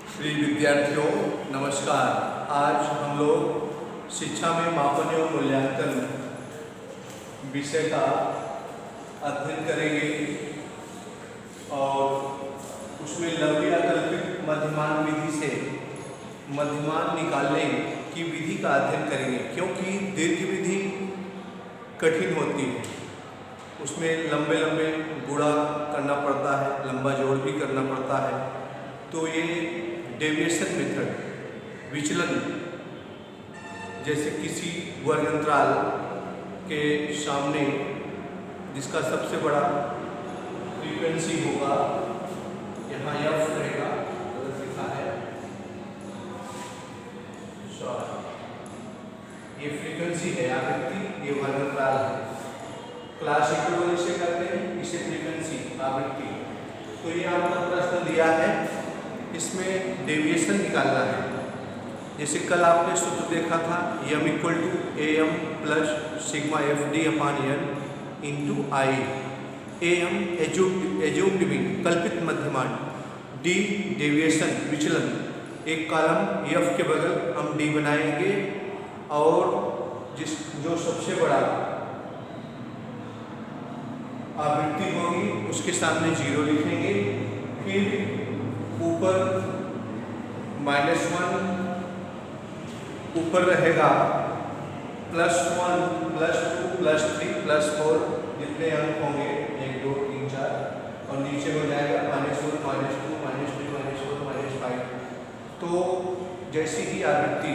प्रिय विद्यार्थियों नमस्कार। आज हम लोग शिक्षा में मापन एवं मूल्यांकन विषय का अध्ययन करेंगे और उसमें लघु या कल्पित मध्यमान विधि से मध्यमान निकालने की विधि का अध्ययन करेंगे, क्योंकि दीर्घ विधि कठिन होती है। उसमें लंबे लंबे गुणा करना पड़ता है, लंबा जोड़ भी करना पड़ता है। तो ये डेविएशन मेथड, विचलन, जैसे किसी वर्गंतराल के सामने जिसका सबसे बड़ा फ्रीक्वेंसी होगा, यहाँ एफ रहेगा, गलत लिखा है, ये फ्रीक्वेंसी है, आवृत्ति, ये वर्गंतराल है। क्लास इक्वल से करते हैं, इसे फ्रीक्वेंसी, आवृत्ति। तो ये आपका प्रश्न दिया है, इसमें डेविएशन निकालना है। जैसे कल आपने सूत्र देखा था, m equal to A M plus sigma F D upon N into I. A M assumed mean कल्पित मध्यमान, डी डेविएशन विचलन, एक कॉलम एफ के बगल हम डी बनाएंगे और जो सबसे बड़ा आवृत्ति होगी उसके सामने 0 लिखेंगे। फिर ऊपर -1 ऊपर रहेगा, +1 +2 +3 +4 जितने अंक होंगे 1 2 3 4, और नीचे हो जाएगा -1 -2 -3 -4 -5। तो जैसी ही आवृत्ति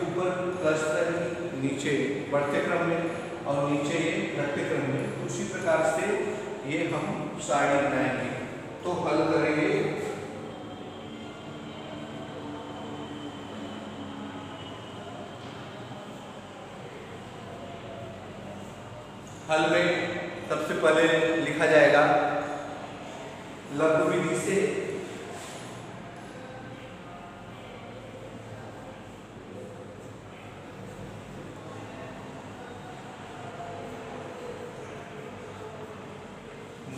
ऊपर प्लस रहेगी, नीचे बढ़ते क्रम में और नीचे ये घटते क्रम में, उसी प्रकार से ये हम सारणी बनाएंगे। तो हल करेंगे, हल में सबसे पहले लिखा जाएगा लघु विधि से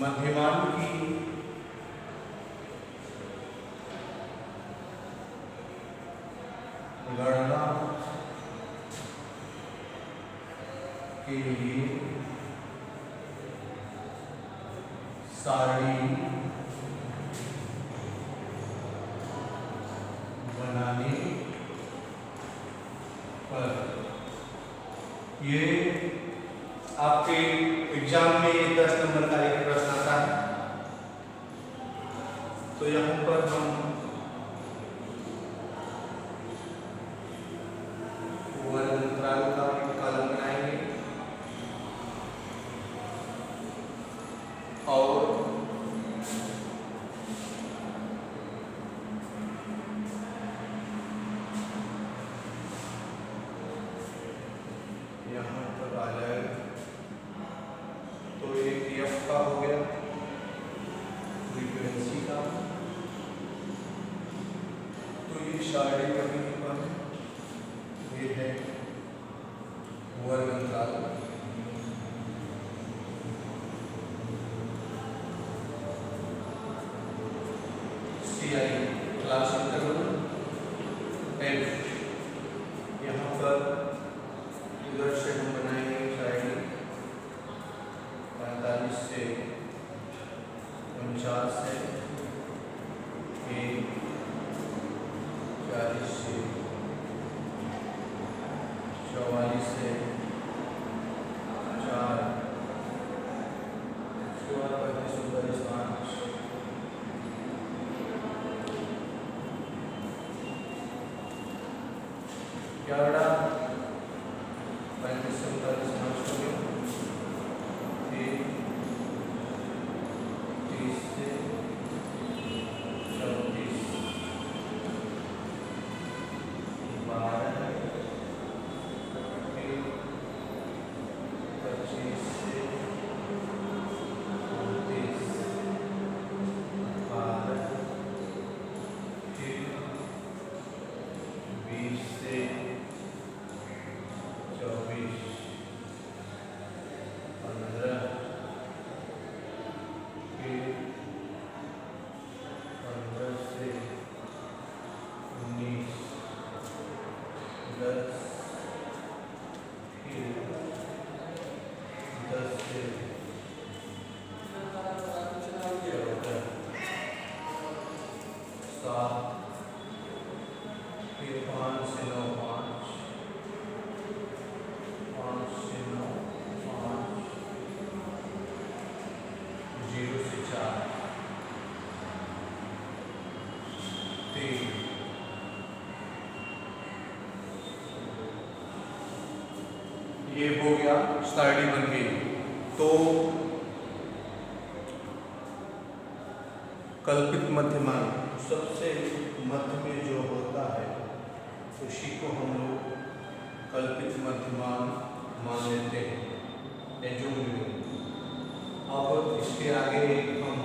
मध्यमान की गणना के लिए सारणी बनाने पर, ये आपके एग्जाम में 10 नंबर का एक प्रश्न आता है। तो यहाँ पर हम वर्गंतराल का एक कॉलम बनाएंगे और यहाँ पर आ जाएगा। तो एक एफ का हो गया, फ्रीक्वेंसी का। तो ये सारणी करने पर ये है वर्गंतराल। CI क्लास इंटरवल एफ, यहाँ पर इधर से हम बनाएंगे सारणी 45 से 49 से 1 40 से 44 से 4, उसके बाद 35 39 5, क्या बड़ा 35 से 39 5 हो गया। 30 से 34 12, 25 से 29 12, 20 से 7, फिर 5 से 9 5, 5 से 9 5, 0 से 4 3, ये हो गया, स्टार्टिंग बन गई। तो कल्पित मध्यमान सबसे मध्य में जो होता है उसी को हम लोग कल्पित मध्यमान मान लेते हैं, एजोम्यूल। अब इसके आगे हम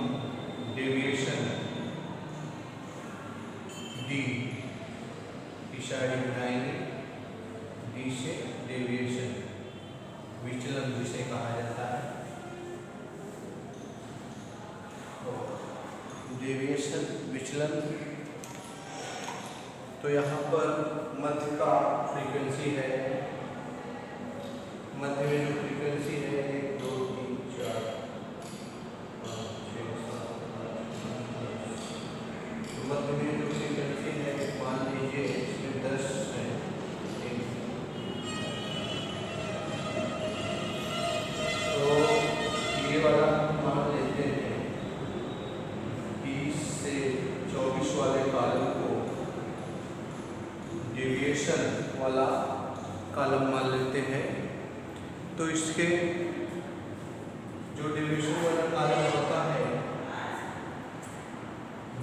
डेविएशन डी इशारे बनाएंगे। डी से डेविएशन, विचलन जिसे कहा जाता है। डेविएशन विचलन, तो यहाँ पर मध्य का फ्रीक्वेंसी है, मध्य में जो फ्रीक्वेंसी है 1 2 3 4 5 6 7 8 9, तो मध्य में जो फ्रीक्वेंसी है मान लीजिए इसमें 10 है। तो ये वाला मान लेते हैं 20 से 24 वाले कॉलम को डेविएशन वाला कॉलम मान लेते हैं। तो इसके जो डेविएशन वाला कॉलम होता है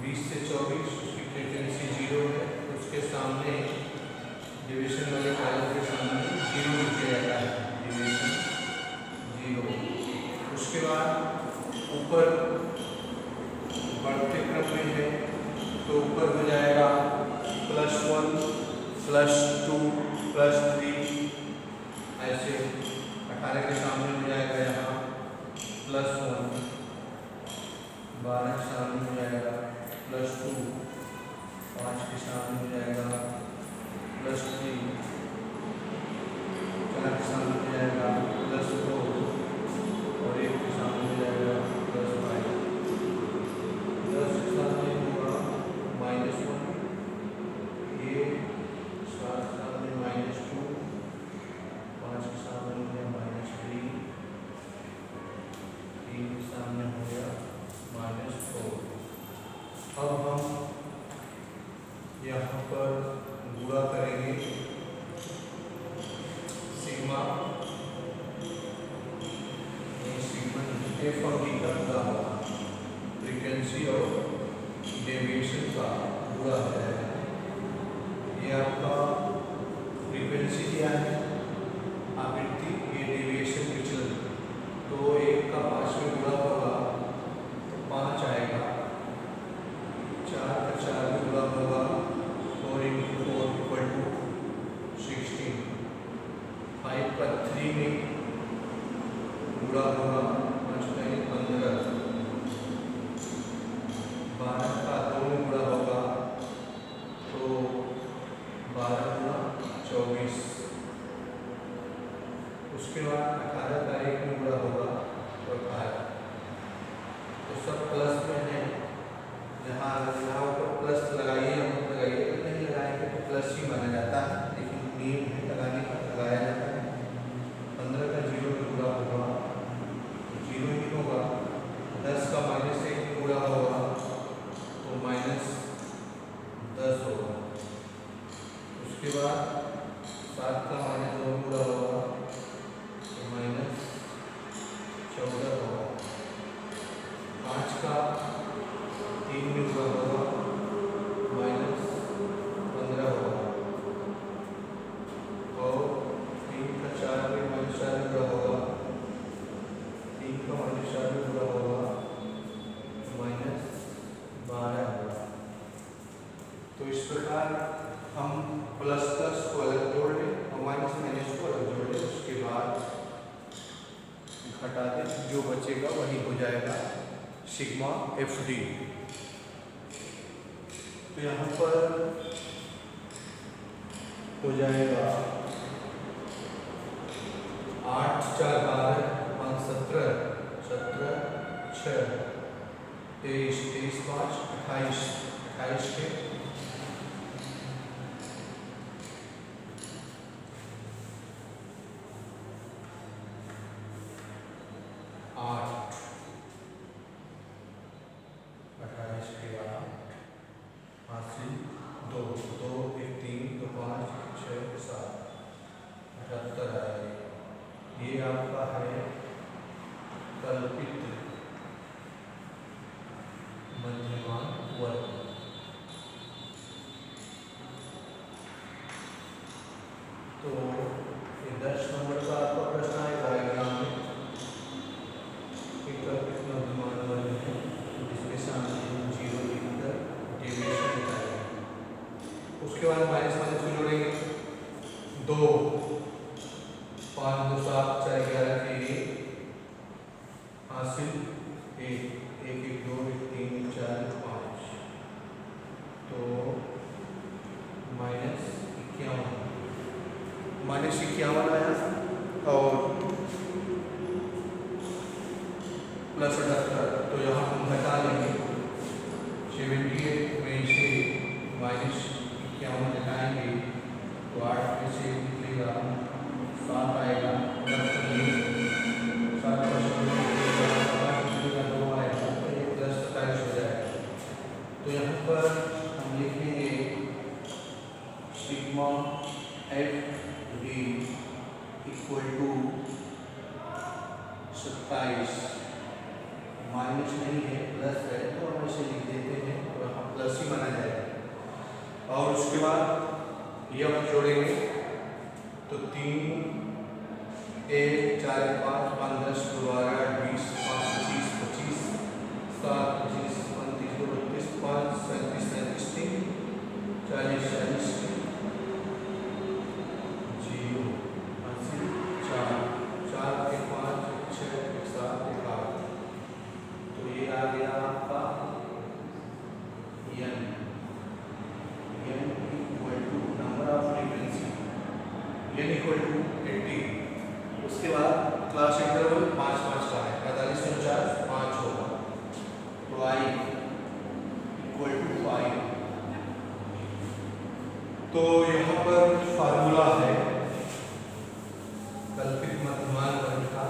20 से 24, उसकी फ्रीक्वेंसी 0 है, उसके सामने डेविएशन वाले कॉलम के सामने 0 लिख दिया जाता है, डेविएशन 0। उसके बाद ऊपर बढ़ते क्रम में है तो ऊपर हो जाएगा +1 +2 +3, ऐसे 18 के सामने हो जाएगा यहाँ +1, 12 के सामने हो जाएगा +2, 5 के सामने हो जाएगा +3, 4 के सामने हो जाएगा +4 और 1 के सामने हो जाएगा +5, 10 के सामने होगा -1, ये 7 के सामने -2, 5 के सामने हो गया -3, 3 के सामने हो गया -4। अब हम यहाँ पर गुणा करेंगे सिग्मा एफ और डी का गुणा होगा, फ्रीक्वेंसी और डेविएशन का गुणा हो जाएगा। ये आपका फ्रीक्वेंसी क्या है, आवृत्ति, ये डेविएशन विचलन। तो 1 का 5 में गुणा होगा तो 5 आएगा, 4 का 4 में गुणा होगा 4 × 4 = 16, 5 का 3 में गुणा होगा 5 का 15, 12 का 2 में गुणा होगा तो 12 × 24, उसके बाद 18 का 1 में गुणा होगा तो 18। तो सब प्लस में है, जहाँ ऊपर प्लस लगाइए या मत लगाइए, नहीं लगाएंगे तो प्लस ही माना जाता है, लेकिन नियम है लगाने का, लगाया जाता है। 15 का 0 में गुणा होगा 0 ही होगा, 10 का -1 में गुणा होगा तो -10 होगा, उसके बाद 7 का -2 में गुणा होगा तो -14 होगा, 5 का 3 में गुणा होगा -15 होगा, और 3 का 4 में -4 में गुणा होगा, 3 का -4 में गुणा होगा -12 होगा। तो इस प्रकार हम प्लस को अलग जोड़ लें और माइनस को अलग जोड़ लें, उसके बाद घटा दें, जो बचेगा वही हो जाएगा सिग्मा एफ डी। तो यहाँ पर हो जाएगा 8 4 12 5 17 17 6 23 23 5 28 28 के 8, 28 के 8 हासिल 2, 2 1 3 2 5 6 7 78 आएगा। ये आपका है कल्पित मध्यमान वर्ग। तो ये 10 नंबर का आपका प्रश्न आएगा एग्जाम में। एक कल्पित मध्यमान वर्ग है जिसके सामने 0 लिखकर डेविएशन निकालेंगे। उसके बाद माइनस माइनस में जोड़ेंगे 2 5 2 7 4 11 के हासिल 1 1 1 2 1 3 4 5 तो -51 आया और प्लस 78 तो यहाँ हम घटा लेंगे 78 में से -51 घटाएंगे तो 8 में से निकलेगा 7 आएगा प्लस 7 2 आएगा तो ये प्लस 27 हो जाएगा। तो यहाँ पर हम लिखेंगे sigma F D equal to 27 minus नहीं है प्लस है तो हम इसे लिख देते हैं तो यहाँ प्लस ही माना जाएगा। और उसके बाद ये हम जोड़ेंगे तो 3 1 4 5 5 10 12 20 5 25 25 7 25 29 32 5 37 37 3 40 40 n इक्वल टू 80। उसके बाद क्लास इंटरवल 5 5 का है 45 से 50 5 होगा तो i इक्वल टू 5। तो यहाँ पर फार्मूला है कल्पित मध्यमान वर्ग का।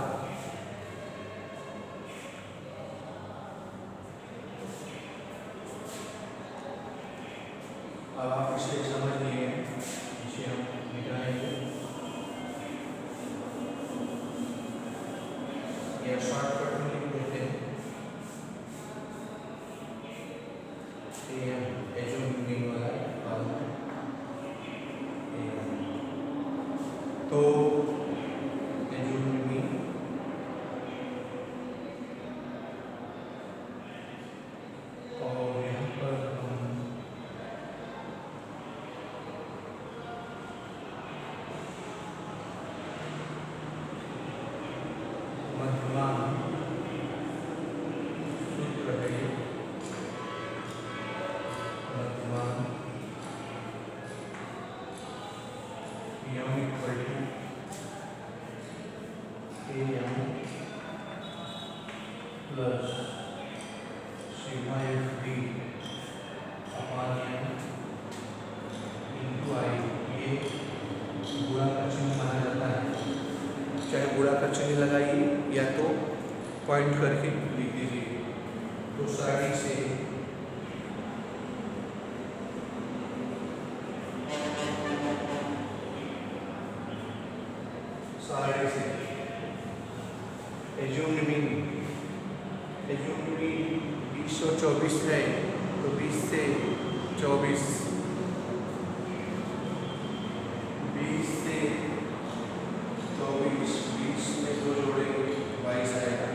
अब आप इसे समझ लिए इसे हम मिटाएंगे या शॉर्टकट में लिख देते हैं एजोमिंग वाला तो एजोमिंग और यहाँ पर हम मध्यमान सूत्र है मध्यमान m equal to am plus sigma F D upon m into I. ये गुणा का चिन्ह माना जाता है, चाहे गुणा का चिन्ह लगाइए या तो पॉइंट करके लिख दीजिए। तो साड़ी से एज्यूमिंग 2024 है तो 20 से 24 20 से 24 20 में 2 जोड़ेंगे 22 आएगा।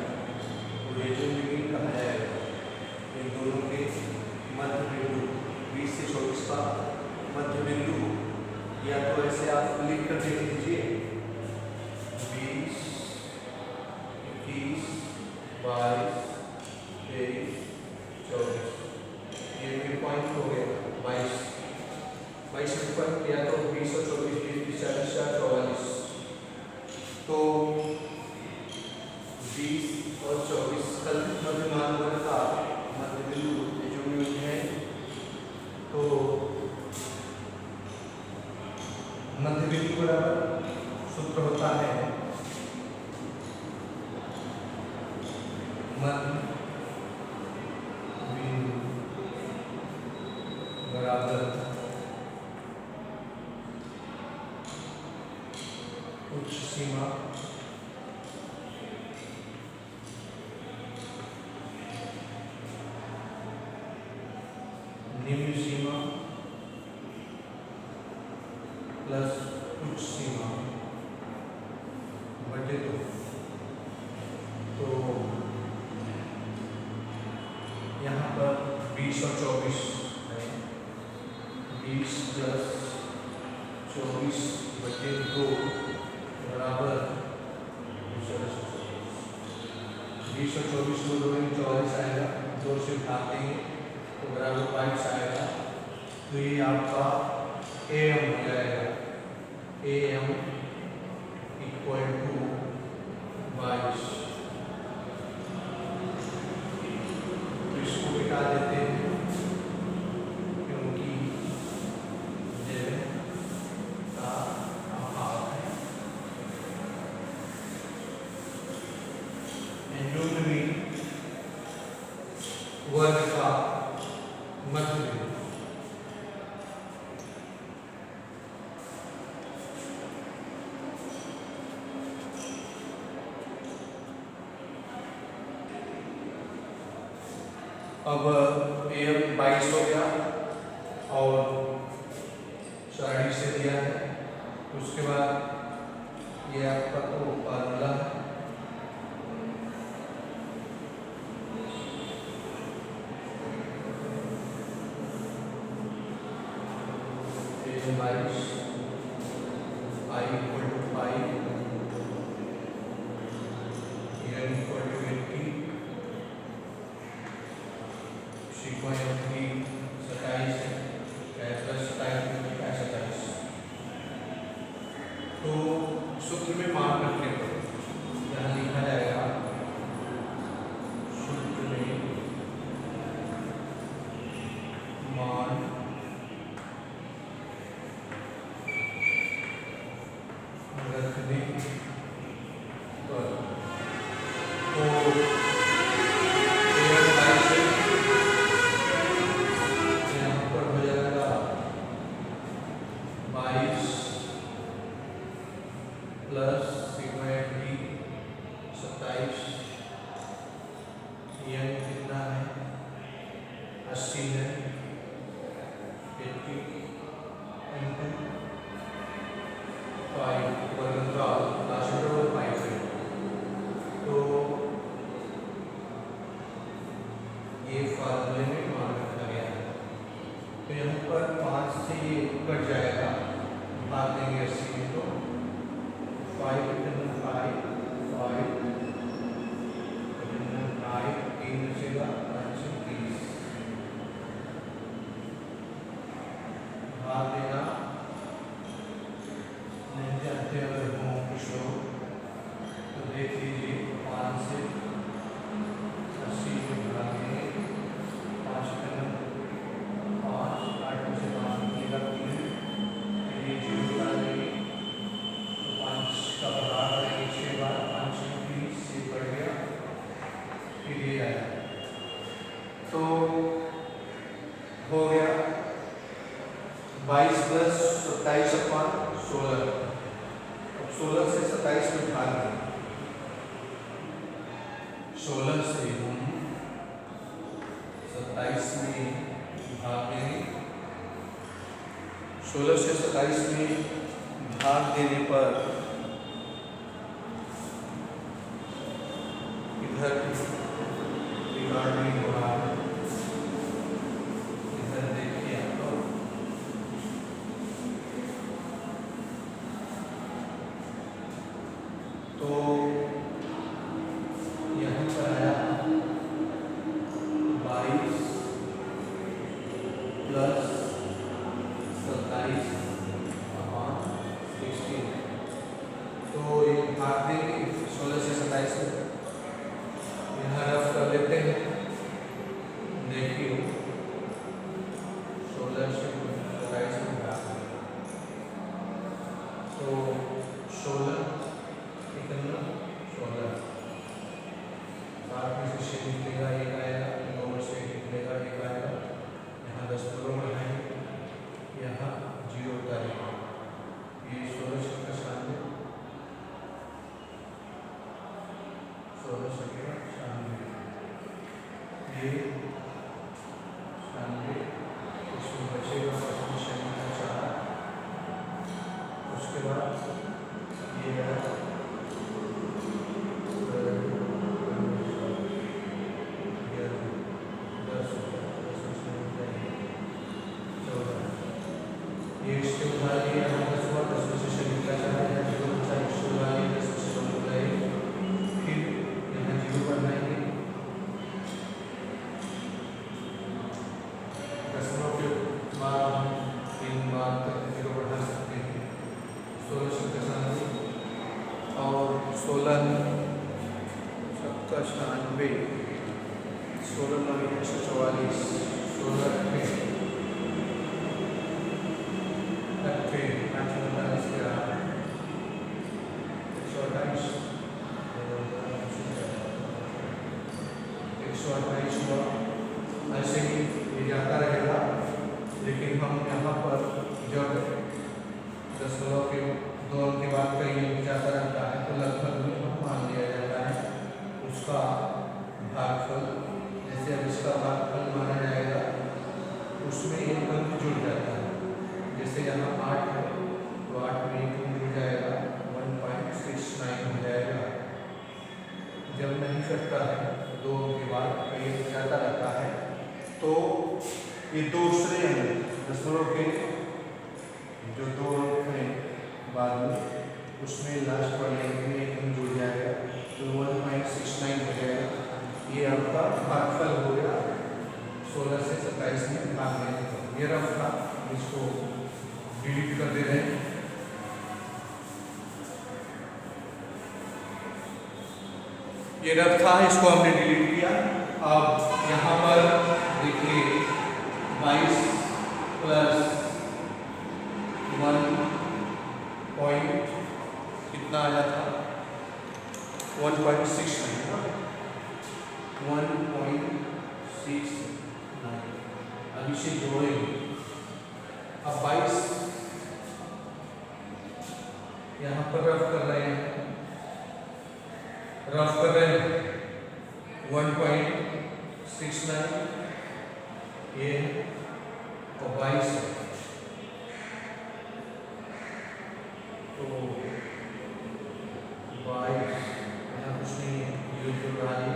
तो एज्यूमिंग कहा जाएगा इन दोनों के मध्य बिंदु 20 से 24 का मध्य बिंदु या तो ऐसे आप लिख कर देख लीजिए 20 21 22 23 24 ये मेरे पॉइंट हो गए 22 22 पॉइंट या तो 20 और 24 20 40 44 तो 20 और 24 कल्पित मध्यमान वर्ग का मध्य बिंदु जो है तो मध्य बिंदु बराबर सूत्र होता है मध्य बिंदु बराबर उच्च सीमा निम्न सीमा प्लस उच्च सीमा बटे 2। तो यहाँ पर 20 और 24 है, 20 प्लस 24 बटे 2 बराबर 20 और 24 को 2 में 44 आएगा, 2 से भाग देंगे तो बराबर 22 आएगा। तो ये आपका AM हो जाएगा, AM इक्वल टू 22। तो इसको मिटा देते हैं क्योंकि ये का अभाव है। वर्ग का मध्य बिंदु अब AM 22 हो गया और 40 से दिया है। उसके बाद ये आपका तो फार्मूला है, AM 22 I equal to 5, M equal to 80, sequence की 27 है, प्लस 27 तो सूत्र में मान रखने पर यहाँ लिखा जाएगा सूत्र में मान रखने पर तो यहाँ पर हो जाएगा 22 प्लस सिग्मा डी 27, यह कितना है 80 है, 80 इंटू 5 वर्गमूल लास्ट में 5 है। तो ये फार्मूले में मान रखा गया है। तो यहाँ पर 5 से ये कट जाएगा, भाग देंगे 80 में तो 5 इंटू 5 5 इंटू 5 3 बचेगा 530, भाग देना नहीं जानते अगर हों कुछ लोग तो देख लीजिए 5 से 80 में भाग देंगे 5 5 8 में से 5 निकलेगा 3, फिर ये 0 निकाल देंगे तो 5 का भाग करेंगे 6 बार, 5 में 30 से बढ़ गया, फिर ये आया तो हो गया 22 प्लस 27 अपॉन 16। अब 16 से 27 में भाग दें, 16 से हम 27 में भाग देंगे, 16 से 27 में भाग देने पर इधर रिकॉर्ड नहीं हो रहा है, इधर देखिए आप लोग तो यहाँ पर आया 22 प्लस 27 अपॉन 16 ये इसके उठा लिए यहाँ 10 हुआ, 10 में से शरीर का 4 है, यहाँ 0 बचा, 1 से उठा लिए 10 में से 2 उठाए, फिर यहाँ 0 बनाएंगे, दशमलव के बाद हम 3 बार तक 0 बढ़ा सकते हैं। 16 शब्द शांति और 16 शब्द 96, 16 9 144, 16 ऐसे ही ये जाता रहेगा, लेकिन हम यहाँ पर जब दशमलव के 2 अंक के बाद कहीं जाता रहता है तो लगभग में मान लिया जाता है उसका भागफल। जैसे अब इसका भागफल माना जाएगा, उसमें एक अंक जुड़ जाता है। जैसे यहाँ 8 है तो 8 में एक अंक जुड़ जाएगा, 1.69 हो जाएगा। जब नहीं करता है 2 अंक के बाद कहीं जाता रहता है तो ये दूसरे अंक दशमलव के जो 2 अंक हैं बाद में, उसमें लास्ट वाले अंक में एक अंक जुड़ जाएगा तो 1.69 हो जाएगा। ये आपका भागफल हो गया 16 से 27 में भाग लेने का। ये रफ था, इसको डिलीट कर दे रहे हैं। ये रफ था, इसको हमने डिलीट किया। अब यहाँ पर देखिए 22 प्लस 1 पॉइंट कितना आया था, 1.69, 1.69। अब इसे जोड़ेंगे। अब 22 यहाँ पर रफ कर रहे हैं, 1.69 ये और 22 तो 22 यहाँ कुछ नहीं है, ये जोड़ रहा है,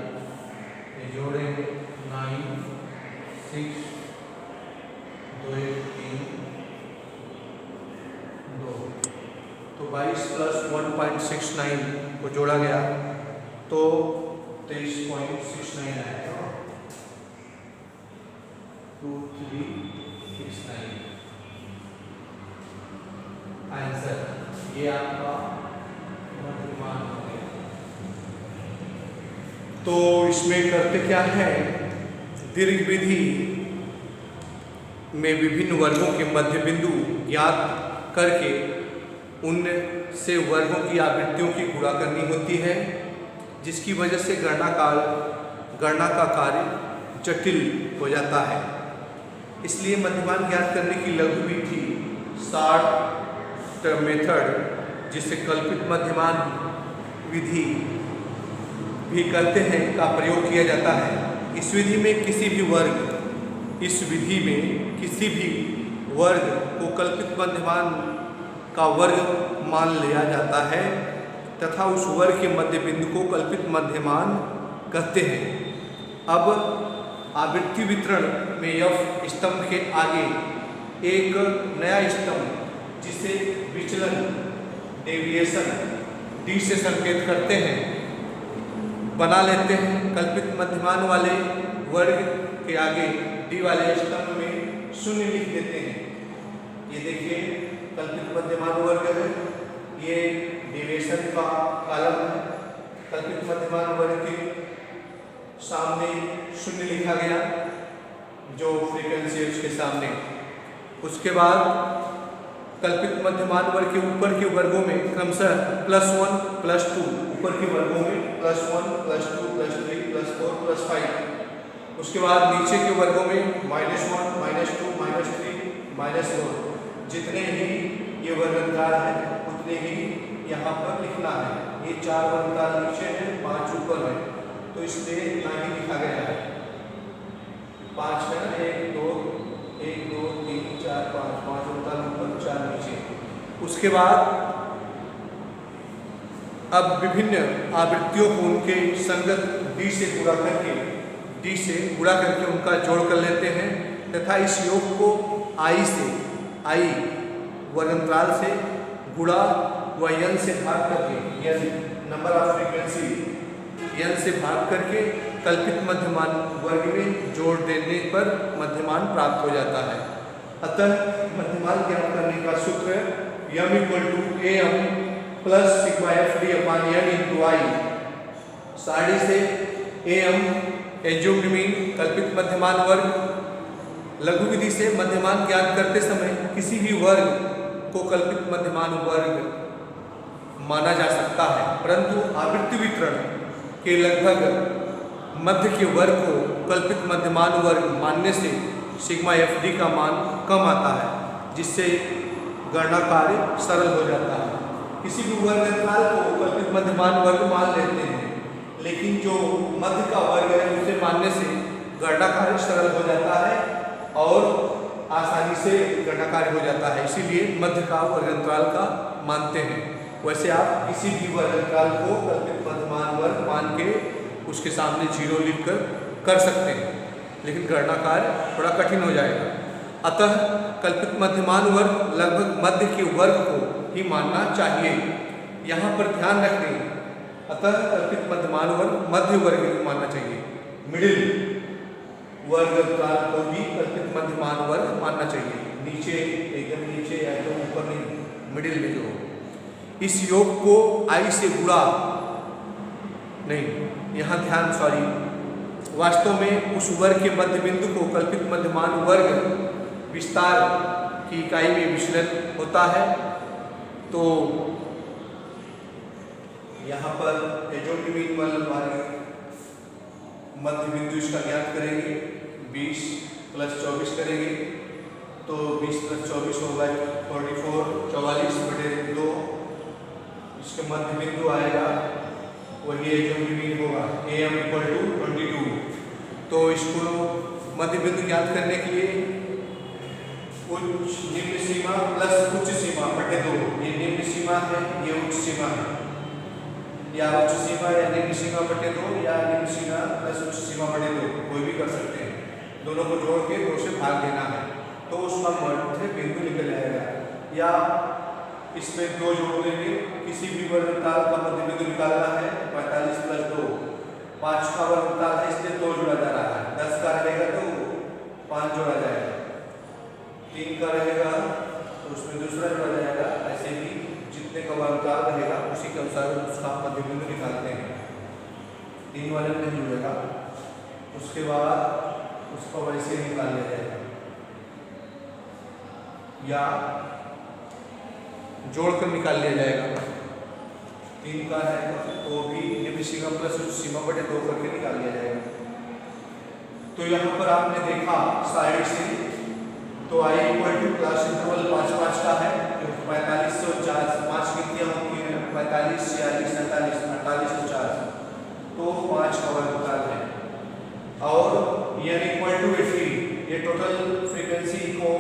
ये जोड़ेंगे 9 6 2 1 3 2 तो 22 प्लस 1.69 को जोड़ा गया तो 23.69 आएगा। 2369 आंसर, ये आपका मध्यमान हो गया। तो इसमें करते क्या है, दीर्घ विधि में विभिन्न वर्गों के मध्य बिंदु ज्ञात करके उनसे वर्गों की आवृत्तियों की गुणा करनी होती है, जिसकी वजह से गणना का कार्य जटिल हो जाता है। इसलिए मध्यमान ज्ञात करने की लघु विधि शॉर्ट मेथड, जिसे कल्पित मध्यमान विधि भी कहते हैं, का प्रयोग किया जाता है। इस विधि में किसी भी वर्ग को कल्पित मध्यमान का वर्ग मान लिया जाता है तथा उस वर्ग के मध्य बिंदु को कल्पित मध्यमान कहते हैं। अब आवृत्ति वितरण में F स्तंभ के आगे एक नया स्तंभ, जिसे विचलन डेविएशन D से संकेत करते हैं, बना लेते हैं। कल्पित मध्यमान वाले वर्ग के आगे D वाले स्तंभ में 0 लिख देते हैं। ये देखिए कल्पित मध्यमान वर्ग है, ये डेविएशन का कॉलम है। कल्पित मध्यमान वर्ग के सामने 0 लिखा गया, जो फ्रीक्वेंसी है उसके सामने। उसके बाद कल्पित मध्यमान वर्ग के ऊपर के वर्गों में क्रमशः +1 +2, ऊपर के वर्गों में +1 +2 +3 +4 +5। उसके बाद नीचे के वर्गों में -1 -2 -3 -4। जितने ही ये वर्गंकार है उतने ही यहाँ पर लिखना है। ये 4 वर्गंकार नीचे है, 5 ऊपर है, तो इसलिए इतना ही लिखा गया है। 5 है ना, 1 2 3 4 5 वर्गंकार ऊपर, 4 नीचे। उसके बाद अब विभिन्न आवृत्तियों को उनके संगत D से गुणा करके उनका जोड़ कर लेते हैं तथा इस योग को I वर्गंतराल से गुणा व n से भाग करके, n number of frequency n से भाग करके कल्पित मध्यमान वर्ग में जोड़ देने पर मध्यमान प्राप्त हो जाता है। अतः मध्यमान ज्ञात करने का सूत्र m = am plus sigma F D upon n into I. सारणी से am एज्यूम्ड मीन कल्पित मध्यमान वर्ग, लघु विधि से मध्यमान ज्ञात करते समय किसी भी वर्ग को कल्पित मध्यमान वर्ग माना जा सकता है, परंतु आवृत्ति वितरण के लगभग मध्य के वर्ग को कल्पित मध्यमान वर्ग मानने से सिग्मा एफ डी का मान कम आता है, जिससे गणना कार्य सरल हो जाता है। किसी भी वर्गंतराल को कल्पित मध्यमान वर्ग मान लेते हैं, लेकिन जो मध्य का वर्ग है उसे मानने से गणना कार्य सरल हो जाता है और आसानी से गणना कार्य हो जाता है, इसीलिए मध्य का वर्गंतराल का मानते हैं। वैसे आप किसी भी वर्गंतराल को कल्पित मध्यमान वर्ग मान के उसके सामने 0 लिखकर कर सकते हैं, लेकिन गणना कार्य थोड़ा कठिन हो जाएगा। अतः कल्पित मध्यमान वर्ग लगभग मध्य के वर्ग को ही मानना चाहिए। यहाँ पर ध्यान रखें, अतः कल्पित मध्यमान वर्ग मध्य वर्ग को मानना चाहिए, मिडिल वर्गंतराल को भी कल्पित मध्यमान वर्ग मानना चाहिए। नीचे एकदम नीचे या तो ऊपर नहीं, मिडिल में जो इस योग को आई से गुणा नहीं, यहाँ ध्यान सॉरी, वास्तव में उस वर्ग के मध्य बिंदु को कल्पित मध्यमान वर्ग विस्तार की इकाई में विचलन होता है। तो यहाँ पर एज्यूम्ड मीन वाले मध्य बिंदु इसका ज्ञात करेंगे, 20 + 24 करेंगे तो 20 + 24 होगा 44, 44/2 इसके मध्य बिंदु आएगा, वही एज्यूम्ड मीन होगा am = 22। तो इसको मध्य बिंदु ज्ञात करने के लिए उच्च निम्न सीमा प्लस उच्च सीमा बटे 2, ये निम्न सीमा है, ये उच्च सीमा है, या उच्च सीमा या निम्न सीमा बटे 2 या निम्न सीमा प्लस उच्च सीमा बटे 2, कोई भी कर सकते हैं। दोनों को जोड़ के 2 से भाग देना है तो उसका मध्य बिंदु निकल आएगा। या इसमें 2 जोड़ देंगे, किसी भी वर्गंतराल का मध्य बिंदु निकालना है 45 + 2, 5 का वर्गंतराल है इसलिए 2 जोड़ा जा रहा है, 10 का रहेगा तो 5 जोड़ा जाएगा, 3 का रहेगा तो उसमें दूसरा जोड़ा जाएगा। ऐसे ही जितने का वर्गंतराल रहेगा उसी के अनुसार उसका मध्य बिंदु निकालते हैं। 3 वाले में नहीं जुड़ेगा, उसके बाद उसको वैसे निकाल लिया जाएगा या जोड़कर निकाल लिया जाएगा। 3 का है तो भी निम्न सीमा प्लस उच्च सीमा बटे 2 करके निकाल लिया जाएगा। तो यहाँ पर आपने देखा साइड से, तो i = क्लास इंटरवल 5-5 का है, जो 45 से 49 5 गिनतियाँ होती हैं, 45, 46, 47, 48 तो 4, तो 5 का वर्गमूल है। और n = 80, ये टोटल फ्रीक्वेंसी को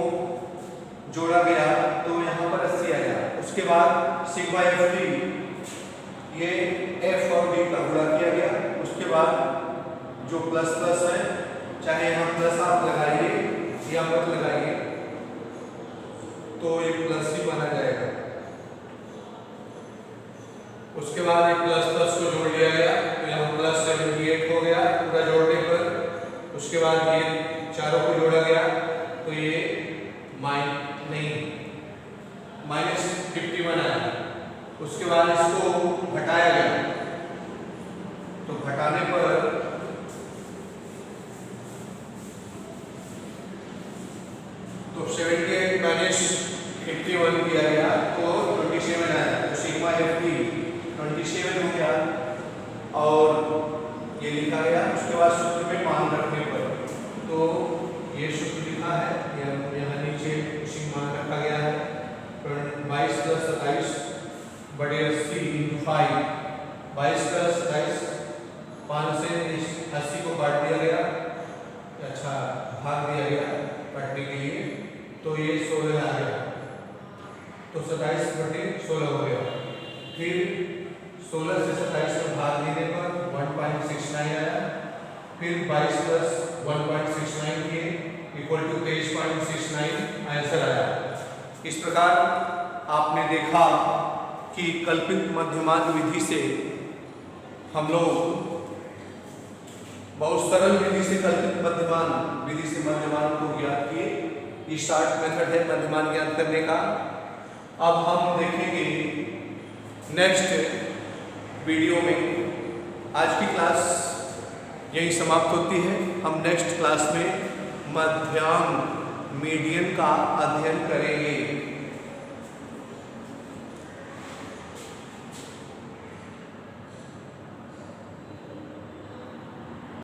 जोड़ा गया तो यहाँ पर 80 आया। उसके बाद सिग्मा एफ डी, ये एफ और डी का गुणा किया गया। उसके बाद जो प्लस प्लस है, चाहे यहाँ प्लस आप लगाइए या मत लगाइए तो एक प्लस ही माना जाएगा। उसके बाद एक प्लस प्लस को जोड़ लिया गया तो यहाँ +78 हो गया पूरा जोड़ने पर। उसके बाद ये चारों को जोड़ा गया तो ये -51 आया। उसके बाद इसको घटाया गया तो घटाने पर तो 78 - 51 किया गया तो 27 आया, तो सिग्मा एफ डी 27 हो गया और ये लिखा गया। उसके बाद सूत्र में मान रखने पर तो ये सूत्र लिखा है, यहाँ नीचे उसी मान रखा गया है 22 + 27 बटे 80 × 5, 22 + 27 5 से 80 को काट दिया गया, अच्छा भाग दिया गया काटने के लिए, तो ये 16 आ गया, तो 27 बटे 16 हो गया। फिर 16 से 27 में भाग देने पर 1.69 आया। फिर 22 + 1.69 के = 23.69 आंसर आया। इस प्रकार आपने देखा कि कल्पित मध्यमान विधि से हम लोग बहुत सरल विधि से कल्पित मध्यमान विधि से मध्यमान को ज्ञात किए। ये शॉर्ट मेथड है मध्यमान ज्ञात करने का। अब हम देखेंगे नेक्स्ट वीडियो में। आज की क्लास यही समाप्त होती है। हम नेक्स्ट क्लास में मध्यांक मीडियन का अध्ययन करेंगे।